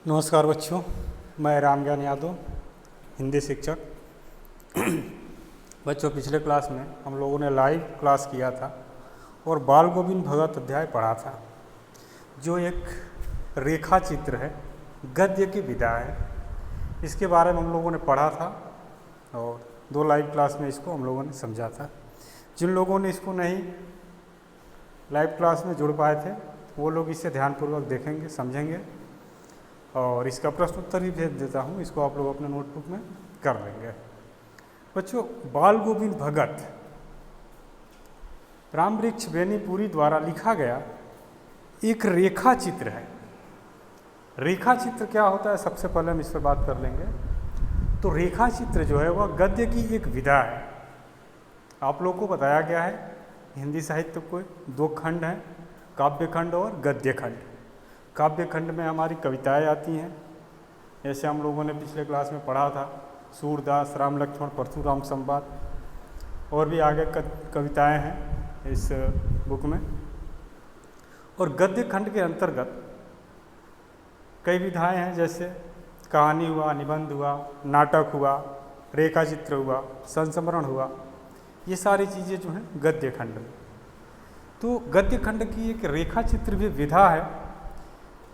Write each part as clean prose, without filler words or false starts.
नमस्कार बच्चों, मैं रामज्ञान यादव, हिंदी शिक्षक। बच्चों, पिछले क्लास में हम लोगों ने लाइव क्लास किया था और बाल गोविंद भगत अध्याय पढ़ा था, जो एक रेखा चित्र है, गद्य की विधा है। इसके बारे में हम लोगों ने पढ़ा था और 2 लाइव क्लास में इसको हम लोगों ने समझा था। जिन लोगों ने इसको नहीं लाइव क्लास में जुड़ पाए थे, वो लोग इसे ध्यानपूर्वक देखेंगे, समझेंगे और इसका प्रश्न उत्तर भी भेज देता हूँ। इसको आप लोग अपने नोटबुक में कर लेंगे। बच्चों, बाल गोविंद भगत रामवृक्ष बेनीपुरी द्वारा लिखा गया एक रेखा चित्र है। रेखा चित्र क्या होता है, सबसे पहले हम इस पर बात कर लेंगे। तो रेखा चित्र जो है वह गद्य की एक विधा है। आप लोग को बताया गया है हिंदी साहित्य को 2 खंड हैं, काव्य खंड और गद्य खंड। काव्य खंड में हमारी कविताएं आती हैं, जैसे हम लोगों ने पिछले क्लास में पढ़ा था, सूरदास, राम लक्ष्मण परशुराम संवाद, और भी आगे कविताएं हैं इस बुक में। और गद्य खंड के अंतर्गत कई विधाएं हैं, जैसे कहानी हुआ, निबंध हुआ, नाटक हुआ, रेखा चित्र हुआ, संस्मरण हुआ। ये सारी चीज़ें जो हैं गद्य खंड में। तो गद्य खंड की एक रेखा चित्र भी विधा है,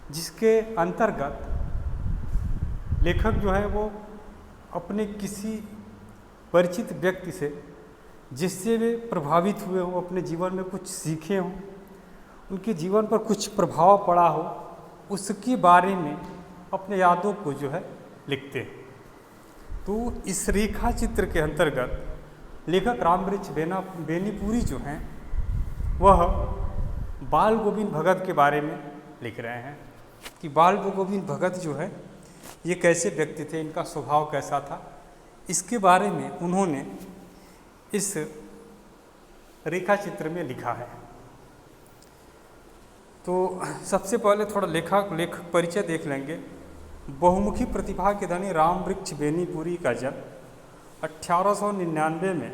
जिसके अंतर्गत लेखक जो है वो अपने किसी परिचित व्यक्ति से, जिससे वे प्रभावित हुए हों, अपने जीवन में कुछ सीखे हों, उनके जीवन पर कुछ प्रभाव पड़ा हो, उसके बारे में अपने यादों को जो है लिखते हैं। तो इस रेखा चित्र के अंतर्गत लेखक रामवृक्ष बेनीपुरी जो हैं वह बाल गोविंद भगत के बारे में लिख रहे हैं कि बाल गोविंद भगत जो है ये कैसे व्यक्ति थे, इनका स्वभाव कैसा था, इसके बारे में उन्होंने इस रेखा चित्र में लिखा है। तो सबसे पहले थोड़ा लेखक परिचय देख लेंगे। बहुमुखी प्रतिभा के धनी रामवृक्ष बेनीपुरी का जन्म 1899 में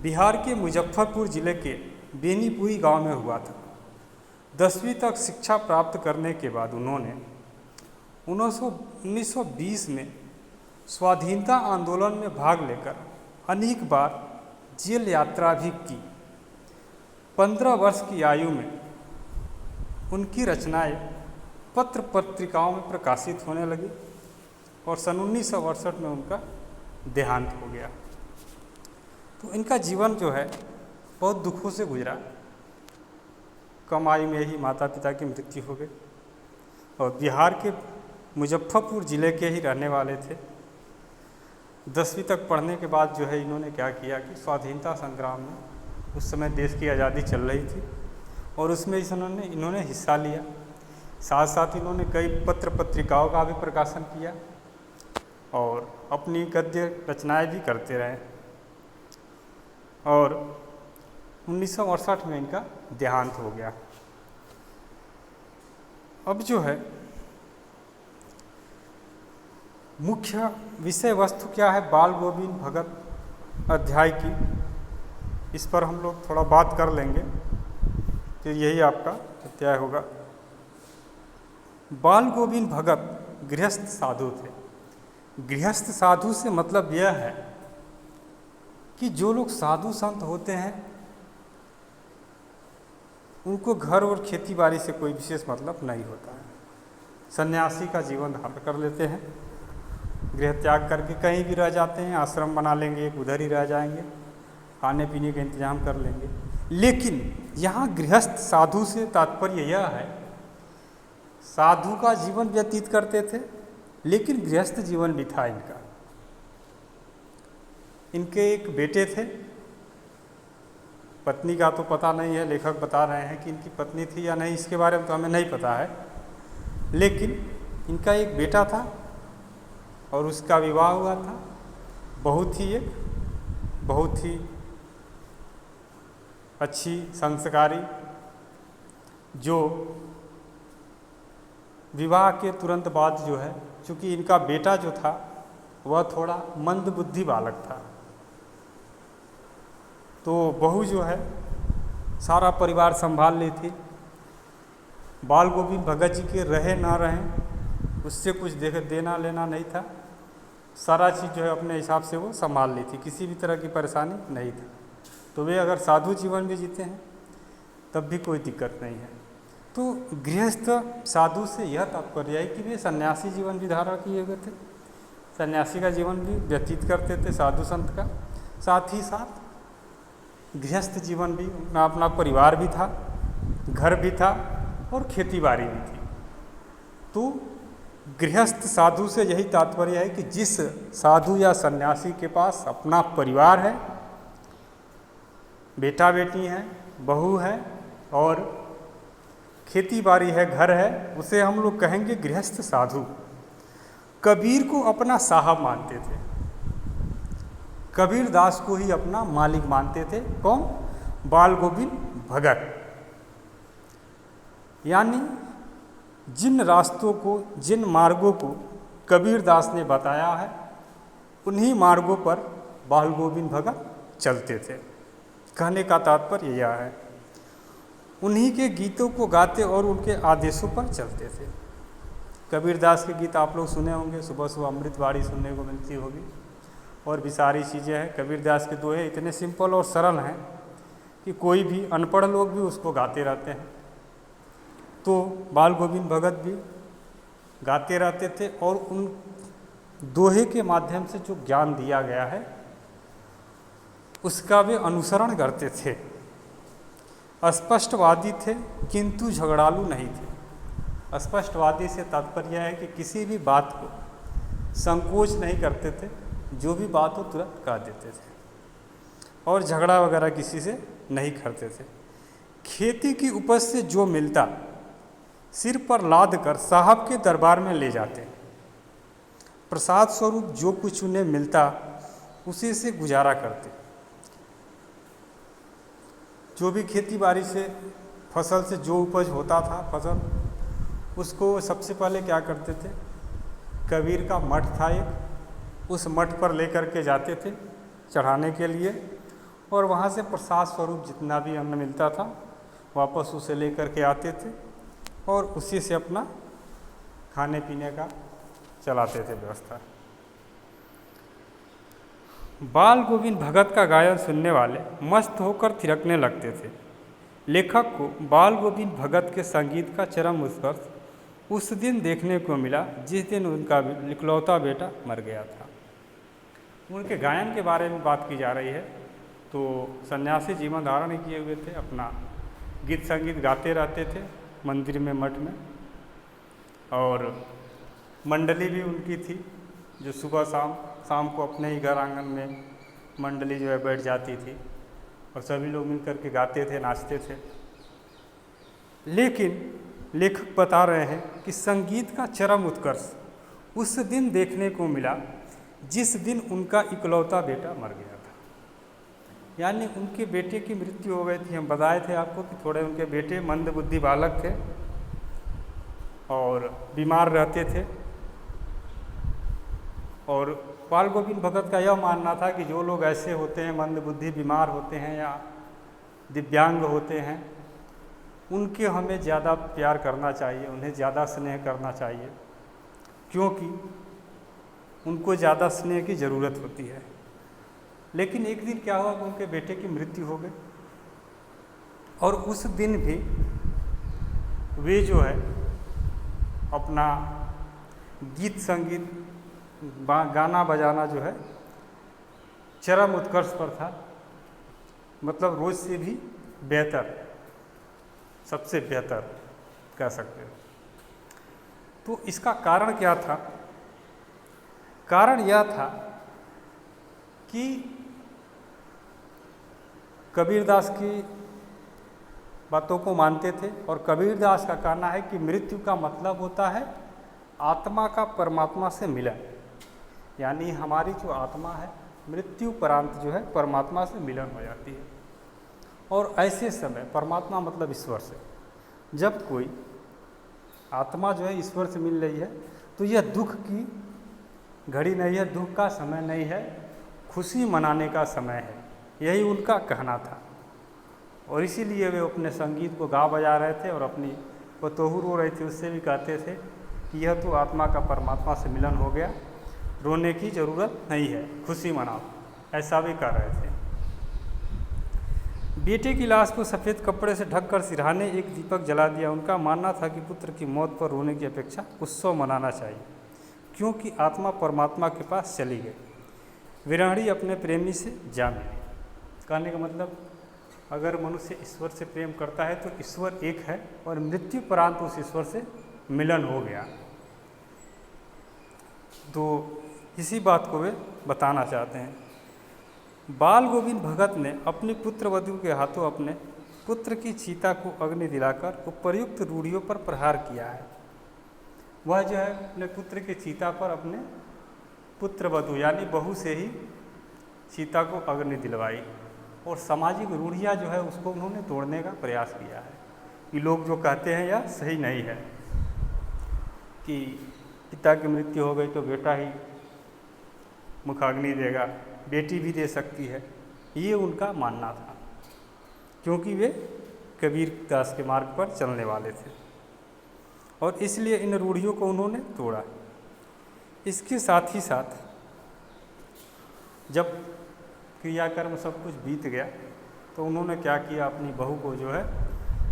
बिहार के मुजफ्फरपुर जिले के बेनीपुरी गांव में हुआ था। 10वीं तक शिक्षा प्राप्त करने के बाद उन्होंने 1920 में स्वाधीनता आंदोलन में भाग लेकर अनेक बार जेल यात्रा भी की। 15 वर्ष की आयु में उनकी रचनाएं पत्र पत्रिकाओं में प्रकाशित होने लगी और सन 1968 में उनका देहांत हो गया। तो इनका जीवन जो है बहुत दुखों से गुजरा। कम आयु में ही माता पिता की मृत्यु हो गई और बिहार के मुजफ्फरपुर ज़िले के ही रहने वाले थे। 10वीं तक पढ़ने के बाद जो है इन्होंने क्या किया कि स्वाधीनता संग्राम में, उस समय देश की आज़ादी चल रही थी और उसमें इन्होंने हिस्सा लिया। साथ साथ इन्होंने कई पत्र पत्रिकाओं का भी प्रकाशन किया और अपनी गद्य रचनाएं भी करते रहे और 1968 में इनका देहांत हो गया। अब जो है मुख्य विषय वस्तु क्या है बाल गोविंद भगत अध्याय की, इस पर हम लोग थोड़ा बात कर लेंगे। तो यही आपका अध्याय होगा। बाल गोविंद भगत गृहस्थ साधु थे। गृहस्थ साधु से मतलब यह है कि जो लोग साधु संत होते हैं उनको घर और खेती बाड़ी से कोई विशेष मतलब नहीं होता है। सन्यासी का जीवन धारण कर लेते हैं, गृह त्याग करके कहीं भी रह जाते हैं, आश्रम बना लेंगे, उधर ही रह जाएंगे, खाने पीने का इंतजाम कर लेंगे। लेकिन यहाँ गृहस्थ साधु से तात्पर्य यह है, साधु का जीवन व्यतीत करते थे लेकिन गृहस्थ जीवन भी था इनका। इनके एक बेटे थे, पत्नी का तो पता नहीं है, लेखक बता रहे हैं कि इनकी पत्नी थी या नहीं, इसके बारे में तो हमें नहीं पता है। लेकिन इनका एक बेटा था और उसका विवाह हुआ था। बहुत ही अच्छी संस्कारी, जो विवाह के तुरंत बाद जो है, चूँकि इनका बेटा जो था वह थोड़ा मंदबुद्धि बालक था, तो बहू जो है सारा परिवार संभाल ली थी। बाल गोविंद भगत जी के रहे ना रहें उससे कुछ देना लेना नहीं था, सारा चीज़ जो है अपने हिसाब से वो संभाल ली थी, किसी भी तरह की परेशानी नहीं थी। तो वे अगर साधु जीवन भी जीते हैं तब भी कोई दिक्कत नहीं है। तो गृहस्थ साधु से यह तात्पर्य है कि वे सन्यासी जीवन भी धारण किए हुए थे, सन्यासी का जीवन भी व्यतीत करते थे साधु संत का, साथ ही साथ गृहस्थ जीवन भी, अपना परिवार भी था, घर भी था और खेती बाड़ी भी थी। तो गृहस्थ साधु से यही तात्पर्य है कि जिस साधु या सन्यासी के पास अपना परिवार है, बेटा बेटी हैं, बहू है और खेती बाड़ी है, घर है, उसे हम लोग कहेंगे गृहस्थ साधु। कबीर को अपना साहब मानते थे, कबीर दास को ही अपना मालिक मानते थे। कौन? बाल गोविंद भगत। यानी जिन रास्तों को, जिन मार्गों को कबीर दास ने बताया है, उन्हीं मार्गों पर बाल गोविंद भगत चलते थे। कहने का तात्पर्य यह है, उन्हीं के गीतों को गाते और उनके आदेशों पर चलते थे। कबीर दास के गीत आप लोग सुने होंगे, सुबह सुबह अमृतवाणी सुनने को मिलती होगी और भी सारी चीज़ें हैं। कबीर दास के दोहे इतने सिंपल और सरल हैं कि कोई भी अनपढ़ लोग भी उसको गाते रहते हैं। तो बाल गोविंद भगत भी गाते रहते थे और उन दोहे के माध्यम से जो ज्ञान दिया गया है उसका वे अनुसरण करते थे। स्पष्टवादी थे किंतु झगड़ालू नहीं थे। स्पष्टवादी से तात्पर्य है कि किसी भी बात को संकोच नहीं करते थे, जो भी बात हो तुरंत कह देते थे और झगड़ा वगैरह किसी से नहीं करते थे। खेती की उपज से जो मिलता सिर पर लाद कर साहब के दरबार में ले जाते। प्रसाद स्वरूप जो कुछ उन्हें मिलता उसी से गुजारा करते। जो भी खेती बाड़ी से फसल से जो उपज होता था फसल, उसको सबसे पहले क्या करते थे, कबीर का मठ था एक, उस मठ पर लेकर के जाते थे चढ़ाने के लिए और वहाँ से प्रसाद स्वरूप जितना भी अन्न मिलता था वापस उसे लेकर के आते थे और उसी से अपना खाने पीने का चलाते थे व्यवस्था। बाल गोविंद भगत का गायन सुनने वाले मस्त होकर थिरकने लगते थे। लेखक को बाल गोविंद भगत के संगीत का चरम उत्कर्ष उस दिन देखने को मिला जिस दिन उनका इकलौता बेटा मर गया था। उनके गायन के बारे में बात की जा रही है। तो सन्यासी जीवन धारण किए हुए थे, अपना गीत संगीत गाते रहते थे मंदिर में, मठ में, और मंडली भी उनकी थी जो सुबह शाम को अपने ही घर आंगन में मंडली जो है बैठ जाती थी और सभी लोग मिल कर के गाते थे, नाचते थे। लेकिन लेखक बता रहे हैं कि संगीत का चरम उत्कर्ष उस दिन देखने को मिला जिस दिन उनका इकलौता बेटा मर गया था। यानी उनके बेटे की मृत्यु हो गई थी। हम बताए थे आपको कि थोड़े उनके बेटे मंदबुद्धि बालक थे और बीमार रहते थे। और बाल गोविंद भगत का यह मानना था कि जो लोग ऐसे होते हैं, मंदबुद्धि, बीमार होते हैं या दिव्यांग होते हैं, उनके हमें ज़्यादा प्यार करना चाहिए, उन्हें ज़्यादा स्नेह करना चाहिए, क्योंकि उनको ज़्यादा स्नेह की ज़रूरत होती है। लेकिन एक दिन क्या हुआ कि उनके बेटे की मृत्यु हो गई और उस दिन भी वे जो है अपना गीत संगीत, गाना बजाना जो है चरम उत्कर्ष पर था। मतलब रोज़ से भी बेहतर, सबसे बेहतर कह सकते हो। तो इसका कारण क्या था? कारण यह था कि कबीरदास की बातों को मानते थे और कबीरदास का कहना है कि मृत्यु का मतलब होता है आत्मा का परमात्मा से मिलन। यानी हमारी जो आत्मा है मृत्यु परांत जो है परमात्मा से मिलन हो जाती है। और ऐसे समय, परमात्मा मतलब ईश्वर से, जब कोई आत्मा जो है ईश्वर से मिल रही है तो यह दुख की घड़ी नहीं है, दुख का समय नहीं है, खुशी मनाने का समय है। यही उनका कहना था और इसीलिए वे अपने संगीत को गा बजा रहे थे और अपनी पतोहू रो रही थी उससे भी कहते थे कि यह तो आत्मा का परमात्मा से मिलन हो गया, रोने की ज़रूरत नहीं है, खुशी मनाओ, ऐसा भी कर रहे थे। बेटे की लाश को सफ़ेद कपड़े से ढककर सिरहाने एक दीपक जला दिया। उनका मानना था कि पुत्र की मौत पर रोने की अपेक्षा उत्सव मनाना चाहिए, क्योंकि आत्मा परमात्मा के पास चली गई, विरहणी अपने प्रेमी से जा मिली। कहने का मतलब, अगर मनुष्य ईश्वर से प्रेम करता है तो ईश्वर एक है और मृत्यु परांत उस ईश्वर से मिलन हो गया। तो इसी बात को वे बताना चाहते हैं। बाल गोविंद भगत ने अपनी पुत्र वधू के हाथों अपने पुत्र की चीता को अग्नि दिलाकर उपर्युक्त रूढ़ियों पर प्रहार किया है। वह जो है अपने पुत्र की चीता पर अपने पुत्र वधू यानी बहू से ही चीता को अग्नि दिलवाई, और सामाजिक रूढ़ियाँ जो है उसको उन्होंने तोड़ने का प्रयास किया है। कि लोग जो कहते हैं यह सही नहीं है कि पिता की मृत्यु हो गई तो बेटा ही मुखाग्नि देगा, बेटी भी दे सकती है, ये उनका मानना था, क्योंकि वे कबीर दास के मार्ग पर चलने वाले थे और इसलिए इन रूढ़ियों को उन्होंने तोड़ा। इसके साथ ही साथ जब क्रियाकर्म सब कुछ बीत गया तो उन्होंने क्या किया, अपनी बहू को जो है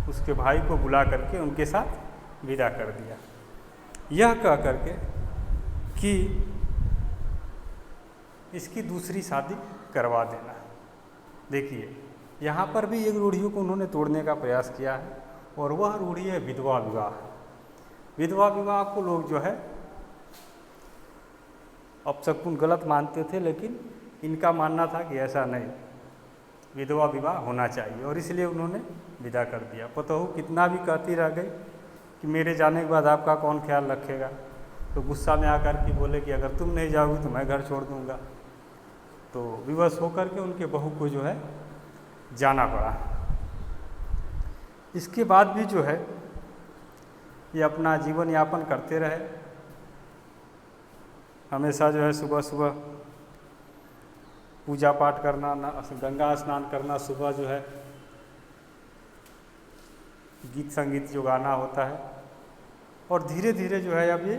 उसके भाई को बुला करके उनके साथ विदा कर दिया, यह कह करके कि इसकी दूसरी शादी करवा देना। देखिए यहाँ पर भी एक रूढ़ियों को उन्होंने तोड़ने का प्रयास किया है, और वह रूढ़ी है विधवा विवाह। विधवा विवाह को लोग जो है अपशकुन गलत मानते थे, लेकिन इनका मानना था कि ऐसा नहीं, विधवा विवाह होना चाहिए, और इसलिए उन्होंने विदा कर दिया। पतोहू कितना भी कहती रह गई कि मेरे जाने के बाद आपका कौन ख्याल रखेगा, तो गुस्सा में आकर के बोले कि अगर तुम नहीं जाओगी तो मैं घर छोड़ दूंगा। तो विवश होकर के उनके बहू को जो है जाना पड़ा। इसके बाद भी जो है ये अपना जीवन यापन करते रहे। हमेशा जो है सुबह सुबह पूजा पाठ करना, गंगा स्नान करना, सुबह जो है गीत संगीत जो गाना होता है, और धीरे धीरे जो है अब ये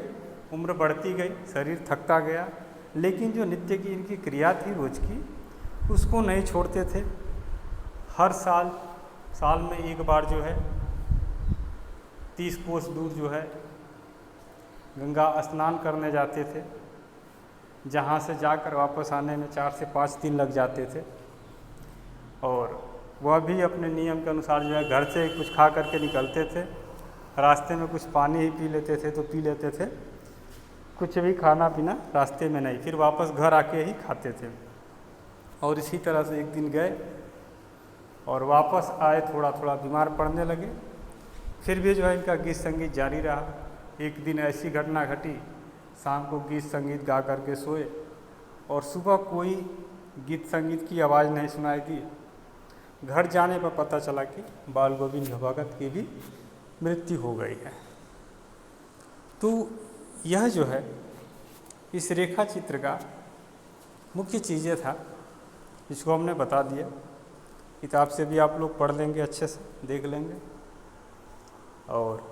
उम्र बढ़ती गई, शरीर थकता गया, लेकिन जो नित्य की इनकी क्रिया थी रोज की, उसको नहीं छोड़ते थे। हर साल में एक बार जो है 30 कोस दूर जो है गंगा स्नान करने जाते थे, जहाँ से जाकर वापस आने में 4 से 5 दिन लग जाते थे। और वह भी अपने नियम के अनुसार जो है घर से कुछ खा करके निकलते थे, रास्ते में कुछ पानी ही पी लेते थे तो पी लेते थे, कुछ भी खाना पीना रास्ते में नहीं, फिर वापस घर आके ही खाते थे। और इसी तरह से एक दिन गए और वापस आए, थोड़ा थोड़ा बीमार पड़ने लगे, फिर भी जो है इनका गीत संगीत जारी रहा। एक दिन ऐसी घटना घटी, शाम को गीत संगीत गा करके सोए और सुबह कोई गीत संगीत की आवाज़ नहीं सुनाई दी। घर जाने पर पता चला कि बाल गोविंद भगत की भी मृत्यु हो गई है। तो यह जो है इस रेखा चित्र का मुख्य चीज़ें था, इसको हमने बता दिया। किताब से भी आप लोग पढ़ लेंगे, अच्छे से देख लेंगे और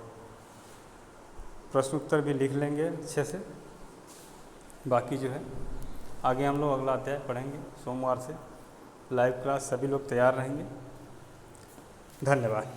प्रश्न उत्तर भी लिख लेंगे अच्छे से। बाकी जो है आगे हम लोग अगला अध्याय पढ़ेंगे सोमवार से। लाइव क्लास सभी लोग तैयार रहेंगे। धन्यवाद।